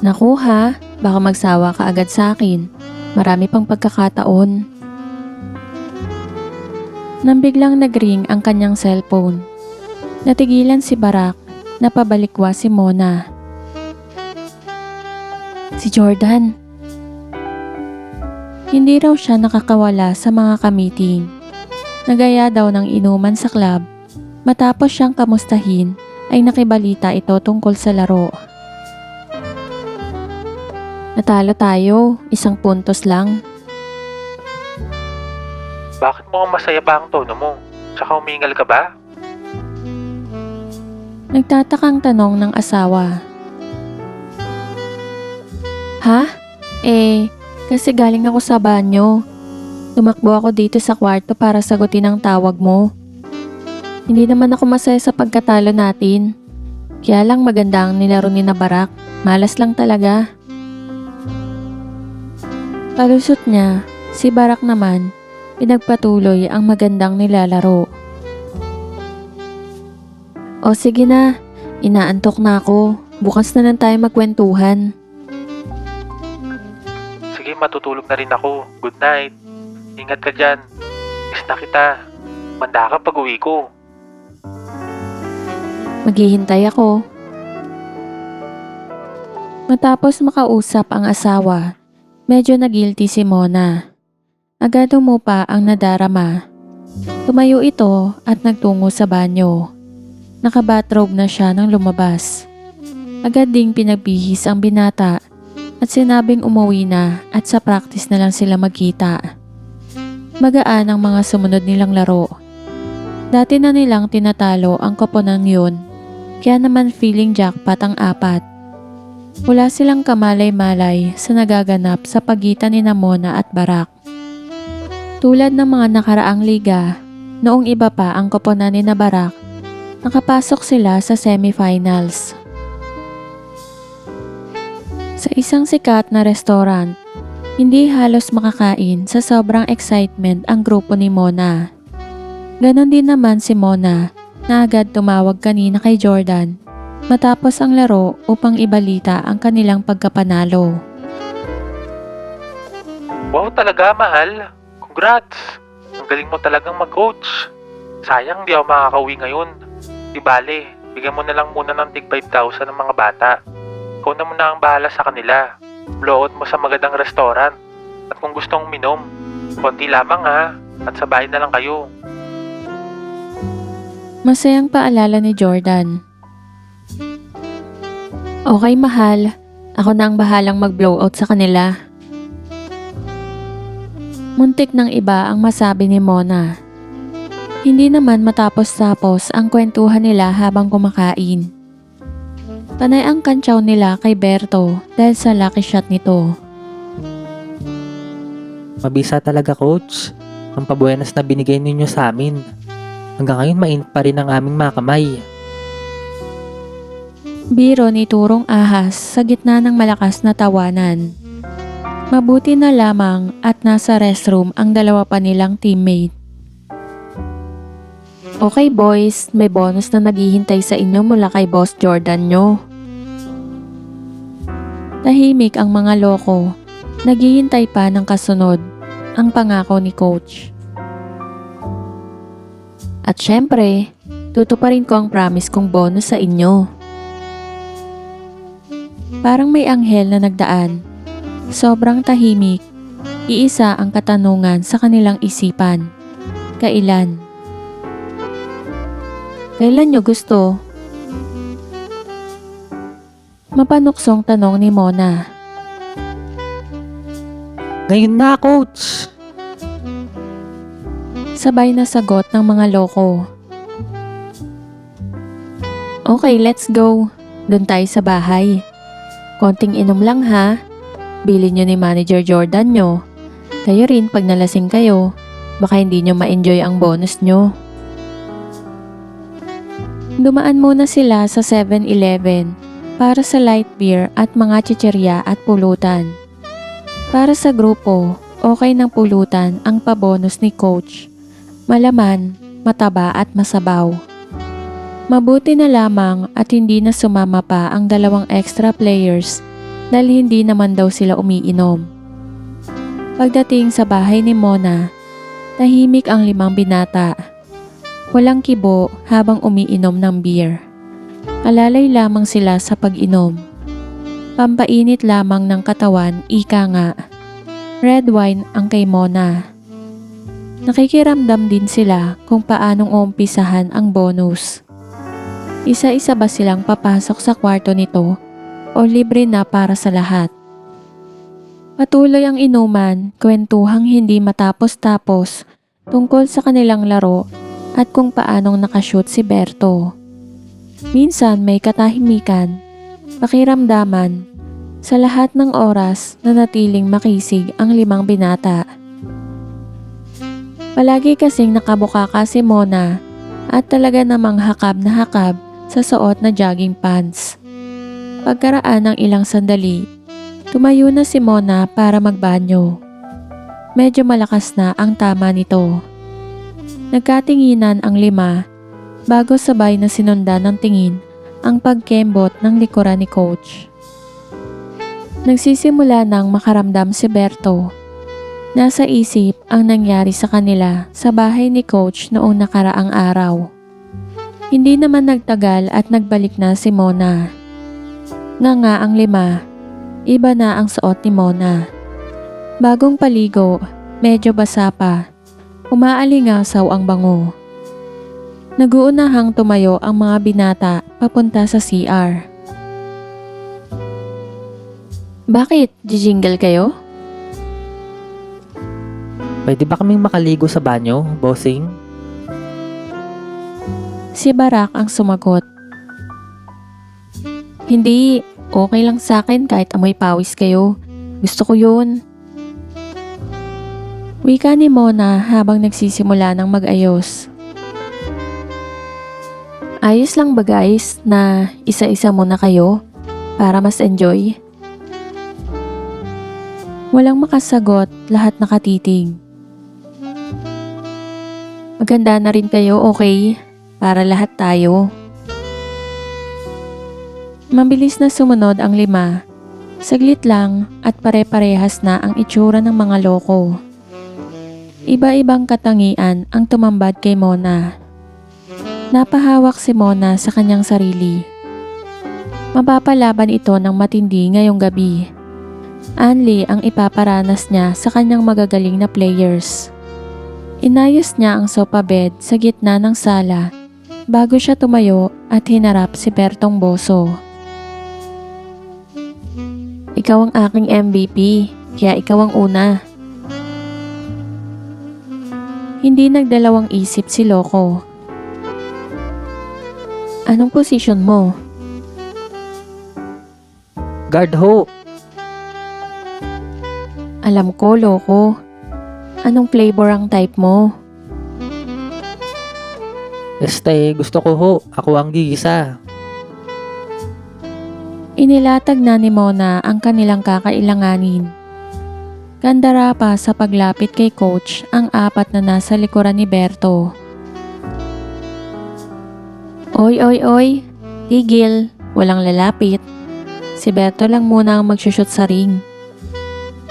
Naku ha, baka magsawa ka agad sa akin. Marami pang pagkakataon. Nang biglang nagring ang kanyang cellphone, natigilan si Barak na pabalikwa si Mona. Si Jordan. Hindi raw siya nakakawala sa mga kamiting. Nagaya daw ng inuman sa club. Matapos siyang kamustahin ay nakibalita ito tungkol sa laro. Natalo tayo, 1 puntos lang. Bakit mukhang masaya ba ang tono mo? Tsaka umingal ka ba? Nagtatakang tanong ng asawa. Ha? Kasi galing ako sa banyo. Tumakbo ako dito sa kwarto para sagutin ang tawag mo. Hindi naman ako masaya sa pagkatalo natin. Kaya lang maganda ang nilaro ni na Barak. Malas lang talaga. Palusot niya, si Barak naman, pinagpatuloy ang magandang nilalaro. O sige na, inaantok na ako. Bukas na lang tayo magkwentuhan. Sige, matutulog na rin ako. Good night. Ingat ka dyan. Miss na kita. Manda ka pag uwi ko. Maghihintay ako. Matapos makausap ang asawa, medyo nagilty si Mona. Agad umupa ang nadarama. Tumayo ito at nagtungo sa banyo. Nakabathrobe na siya nang lumabas. Agad ding pinagbihis ang binata at sinabing umuwi na at sa practice na lang sila magkita. Magaan ang mga sumunod nilang laro. Dati na nilang tinatalo ang koponan yun, kaya naman feeling jackpot ang apat. Wala silang kamalay-malay sa nagaganap sa pagitan ni Mona at Barak. Tulad ng mga nakaraang liga, noong iba pa ang koponan ni Barak, nakapasok sila sa semifinals. Sa isang sikat na restaurant, hindi halos makakain sa sobrang excitement ang grupo ni Mona. Ganon din naman si Mona na agad tumawag kanina kay Jordan matapos ang laro upang ibalita ang kanilang pagkapanalo. Wow talaga, mahal. Congrats. Ang galing mo talagang mag-coach. Sayang di ako makakauwi ngayon. Di bale, bigyan mo na lang muna ng tig 5,000 ng mga bata. Ikaw na muna ang bahala sa kanila. Blowout mo sa magandang restaurant. At kung gustong minom, konti lamang ha. At sa bahay na lang kayo. Masayang paalala ni Jordan. Okay, mahal. Ako na ang bahalang mag-blowout sa kanila. Muntik ng iba ang masabi ni Mona. Hindi naman matapos-tapos ang kwentuhan nila habang kumakain. Panay ang kantsaw nila kay Berto dahil sa lucky shot nito. Mabisa talaga, coach. Ang pabuenas na binigay ninyo sa amin. Hanggang ngayon mainit pa rin ang aming mga kamay. Biro ni Turong ahas sa gitna ng malakas na tawanan. Mabuti na lamang at nasa restroom ang dalawa pa nilang teammate. Okay boys, may bonus na naghihintay sa inyo mula kay Boss Jordan nyo. Tahimik ang mga loko. Naghihintay pa ng kasunod, ang pangako ni Coach. At syempre, tutuparin ko ang promise kong bonus sa inyo. Parang may anghel na nagdaan. Sobrang tahimik. Iisa ang katanungan sa kanilang isipan. Kailan? Kailan nyo gusto? Mapanuksong tanong ni Mona. Ngayon na, coach! Sabay na sagot ng mga loko. Okay, let's go. Doon tayo sa bahay. Konting inom lang ha. Bilhin nyo ni Manager Jordan nyo. Kayo rin pag nalasing kayo, baka hindi nyo ma-enjoy ang bonus nyo. Dumaan muna sila sa 7-Eleven para sa light beer at mga chichirya at pulutan. Para sa grupo, okay ng pulutan ang pabonus ni Coach. Malaman, mataba at masabaw. Mabuti na lamang at hindi na sumama pa ang dalawang extra players dahil hindi naman daw sila umiinom. Pagdating sa bahay ni Mona, tahimik ang 5 binata. Walang kibo habang umiinom ng beer. Alalay lamang sila sa pag-inom. Pampainit lamang ng katawan, ika nga. Red wine ang kay Mona. Nakikiramdam din sila kung paanong uumpisahan ang bonus. Isa-isa ba silang papasok sa kwarto nito o libre na para sa lahat? Patuloy ang inuman, kwentuhang hindi matapos-tapos tungkol sa kanilang laro at kung paanong nakashoot si Berto. Minsan may katahimikan, pakiramdaman, sa lahat ng oras na natiling makisig ang 5 binata. Palagi kasing nakabukaka si Mona at talaga namang hakab na hakab sa suot na jogging pants. Pagkaraan ng ilang sandali, tumayo na si Mona para magbanyo. Medyo malakas na ang tama nito. Nagkatinginan ang 5 bago sabay na sinundan ng tingin ang pagkembot ng likuran ni Coach. Nagsisimula nang makaramdam si Berto. Nasa isip ang nangyari sa kanila sa bahay ni Coach noong nakaraang araw. Hindi naman nagtagal at nagbalik na si Mona. Nga ang 5, iba na ang suot ni Mona. Bagong paligo, medyo basa pa, umaalingasaw ang bango. Naguunahang tumayo ang mga binata papunta sa CR. Bakit? Jijingle kayo? Pwede ba kaming makaligo sa banyo, bossing? Si Barak ang sumagot. Hindi, okay lang sa akin kahit amoy pawis kayo. Gusto ko yun. Wika ni Mona habang nagsisimula ng mag-ayos. Ayos lang ba guys na isa-isa muna kayo para mas enjoy? Walang makasagot, lahat nakatitig. Maganda na rin kayo, okay? Para lahat tayo. Mabilis na sumunod ang 5. Saglit lang at pare-parehas na ang itsura ng mga loko. Iba-ibang katangian ang tumambad kay Mona. Napahawak si Mona sa kanyang sarili. Mapapalaban ito ng matindi ngayong gabi. Anli ang ipaparanas niya sa kanyang magagaling na players. Inayos niya ang sofa bed sa gitna ng sala bago siya tumayo at hinarap si Bertong Boso. Ikaw ang aking MVP, kaya ikaw ang una. Hindi nagdalawang isip si Loco. Anong posisyon mo? Guard ho! Alam ko, Loco. Anong flavor ang type mo? Gusto ko ho. Ako ang gigisa. Inilatag na ni Mona ang kanilang kakailanganin. Gandara pa sa paglapit kay Coach ang 4 na nasa likuran ni Berto. Oy, tigil, walang lalapit. Si Berto lang muna ang magsushoot sa ring.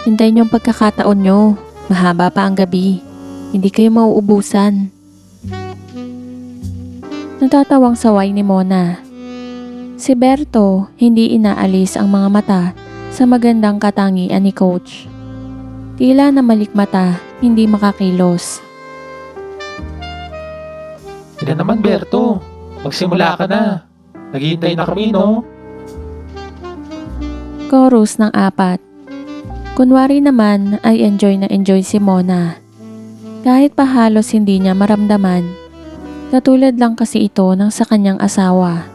Hintayin niyo ang pagkakataon nyo, mahaba pa ang gabi. Hindi kayo mauubusan. Natatawang saway ni Mona. Si Berto hindi inaalis ang mga mata sa magandang katangian ni Coach. Tila na malikmata, hindi makakilos. Ina naman Berto, magsimula ka na. Naghihintay na kami no? Chorus ng 4. Kunwari naman ay enjoy na enjoy si Mona. Kahit pa halos hindi niya maramdaman, katulad lang kasi ito ng sa kanyang asawa.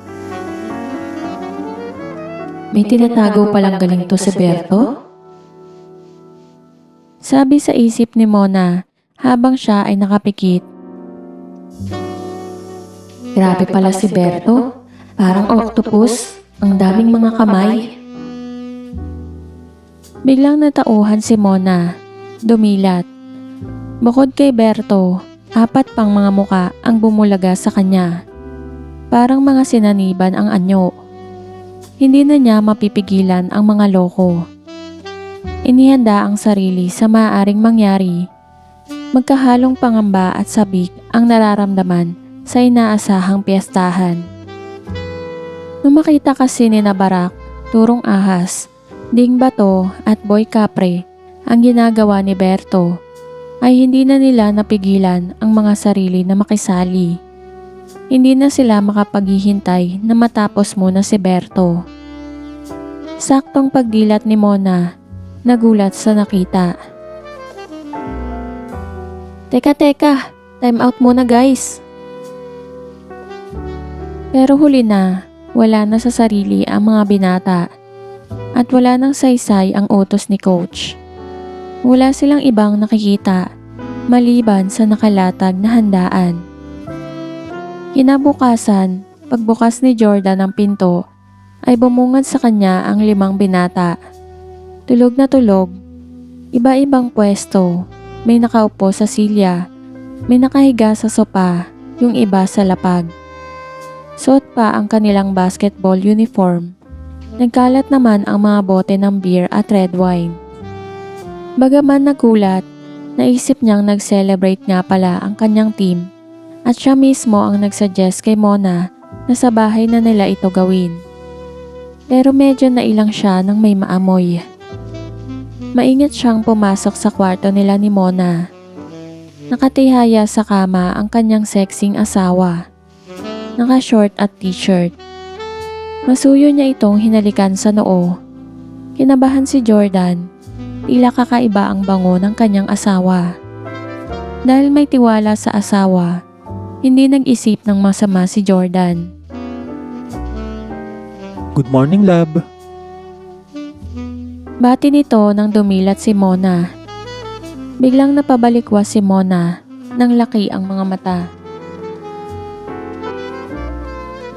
May tinatago palang galing to si Berto? Sabi sa isip ni Mona habang siya ay nakapikit. Grabe pala si Berto, parang octopus, ang daming mga kamay. Biglang natauhan si Mona, dumilat. Bukod kay Berto, 4 pang mga muka ang bumulaga sa kanya. Parang mga sinaniban ang anyo. Hindi na niya mapipigilan ang mga loko. Inihanda ang sarili sa maaaring mangyari. Magkahalong pangamba at sabik ang nararamdaman sa inaasahang piyestahan. Nung makita kasi ni Barak, Turong Ahas, Ding Bato at Boy Capre ang ginagawa ni Berto, ay hindi na nila napigilan ang mga sarili na makisali. Hindi na sila makapaghihintay na matapos muna si Berto. Saktong pagdilat ni Mona, nagulat sa nakita. Teka, time out muna guys. Pero huli na, wala na sa sarili ang mga binata at wala nang saysay ang utos ni Coach. Wala silang ibang nakikita maliban sa nakalatag na handaan. Kinabukasan, Pagbukas ni Jordan ng pinto, ay bumungad sa kanya ang 5 binata. Tulog na tulog. Iba-ibang pwesto. May nakaupo sa silya. May nakahiga sa sopa. Yung iba sa lapag. Suot pa ang kanilang basketball uniform. Nagkalat naman ang mga bote ng beer at red wine. Bagaman nagulat, naisip niyang nag-celebrate nga pala ang kanyang team at siya mismo ang nagsuggest kay Mona na sa bahay na nila ito gawin. Pero medyo nailang siya nang may maamoy. Maingat siyang pumasok sa kwarto nila ni Mona. Nakatihaya sa kama ang kanyang sexing asawa. Naka-short at t-shirt. Masuyo niya itong hinalikan sa noo. Kinabahan si Jordan. Tila kakaiba ang bango ng kanyang asawa. Dahil may tiwala sa asawa, hindi nag-isip ng masama si Jordan. Good morning, love. Bati nito nang dumilat si Mona. Biglang napabalikwas si Mona nang laki ang mga mata.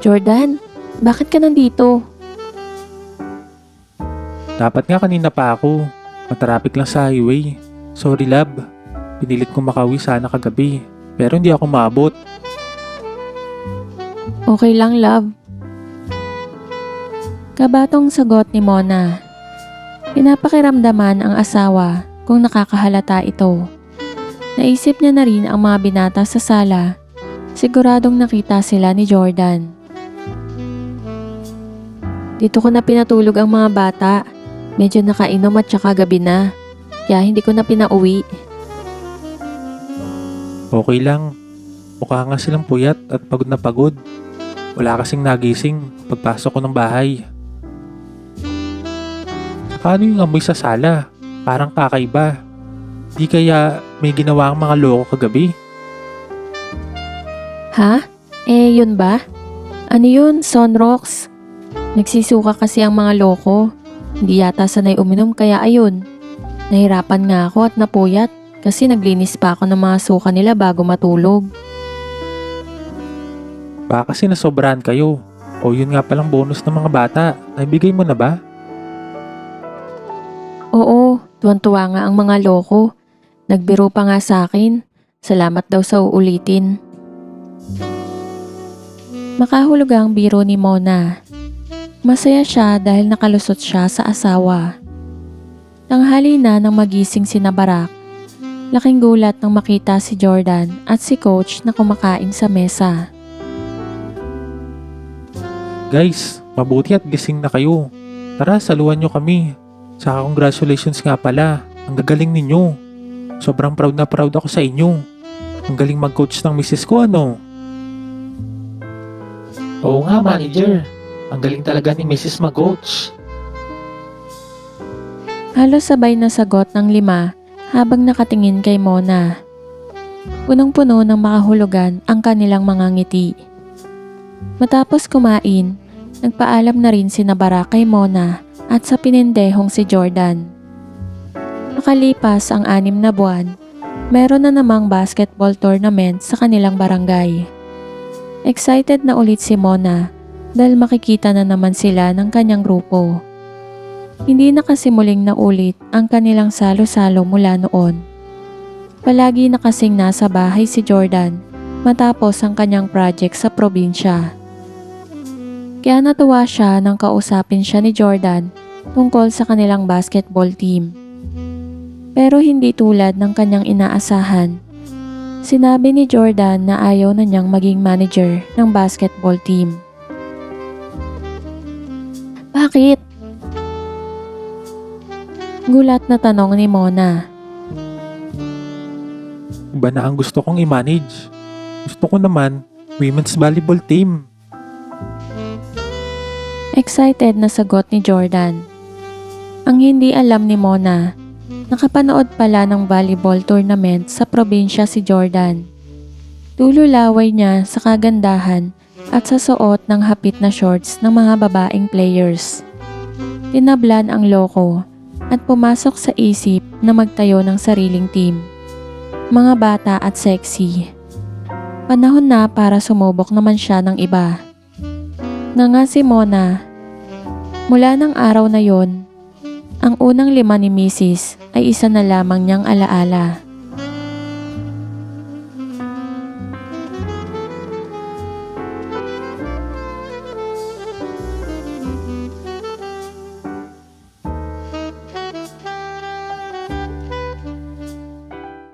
Jordan, bakit ka nandito? Dapat nga kanina pa ako. Matraffic lang sa highway. Sorry, love. Pinilit kong makauwi sana kagabi. Pero hindi ako maabot. Okay lang, love. Kabatong sagot ni Mona. Pinapakiramdaman ang asawa kung nakakahalata ito. Naisip niya na rin ang mga binata sa sala. Siguradong nakita sila ni Jordan. Dito ko na pinatulog ang mga bata. Medyo nakainom at saka gabi na. Kaya hindi ko na pinauwi. Okay lang. Mukha nga silang puyat at pagod na pagod. Wala kasing nagising pagpasok ko ng bahay. Saka ano yung amoy sa sala? Parang kakaiba. Di kaya may ginawa ang mga loko kagabi? Ha? Yun ba? Ano yun, Sunrocks? Nagsisuka kasi ang mga loko. Hindi yata sanay uminom kaya ayun. Nahirapan nga ako at napuyat kasi naglinis pa ako ng mga suka nila bago matulog. Baka kasi nasobrahan kayo. O yun nga palang bonus ng mga bata. Naibigay mo na ba? Oo, tuwan-tuwa nga ang mga loko. Nagbiro pa nga sa akin. Salamat daw sa uulitin. Makahulog ang biro ni Mona. Masaya siya dahil nakalusot siya sa asawa. Tanghali na nang magising si Barak. Laking gulat nang makita si Jordan at si Coach na kumakain sa mesa. Guys, mabuti at gising na kayo. Tara, saluhan nyo kami. Saka congratulations nga pala. Ang gagaling ninyo. Sobrang proud na proud ako sa inyo. Ang galing mag-coach ng misis ko, ano? Oo nga, manager. Ang galing talaga ni Mrs. mag-coach. Halos sabay na sagot ng 5 habang nakatingin kay Mona. Punong-puno ng makahulugan ang kanilang mga ngiti. Matapos kumain, nagpaalam na rin si Barak kay Mona at sa pinindehong si Jordan. Makalipas ang 6 na buwan, meron na namang basketball tournament sa kanilang barangay. Excited na ulit si Mona dahil makikita na naman sila ng kanyang grupo. Hindi na kasi muling naulit ang kanilang salo-salo mula noon. Palagi na kasing nasa bahay si Jordan matapos ang kanyang project sa probinsya. Kaya natuwa siya nang kausapin siya ni Jordan tungkol sa kanilang basketball team. Pero hindi tulad ng kanyang inaasahan. Sinabi ni Jordan na ayaw na niyang maging manager ng basketball team. Bakit? Gulat na tanong ni Mona. Iba na ang gusto kong i-manage. Gusto ko naman, women's volleyball team. Excited na sagot ni Jordan. Ang hindi alam ni Mona, nakapanood pala ng volleyball tournament sa probinsya si Jordan. Tululaway niya sa kagandahan at sa suot ng hapit na shorts ng mga babaeng players. Tinablan ang loko at pumasok sa isip na magtayo ng sariling team. Mga bata at sexy. Panahon na para sumubok naman siya ng iba. Nga si Mona. Mula ng araw na yon, ang unang 5 ni Mrs. ay isa na lamang niyang alaala.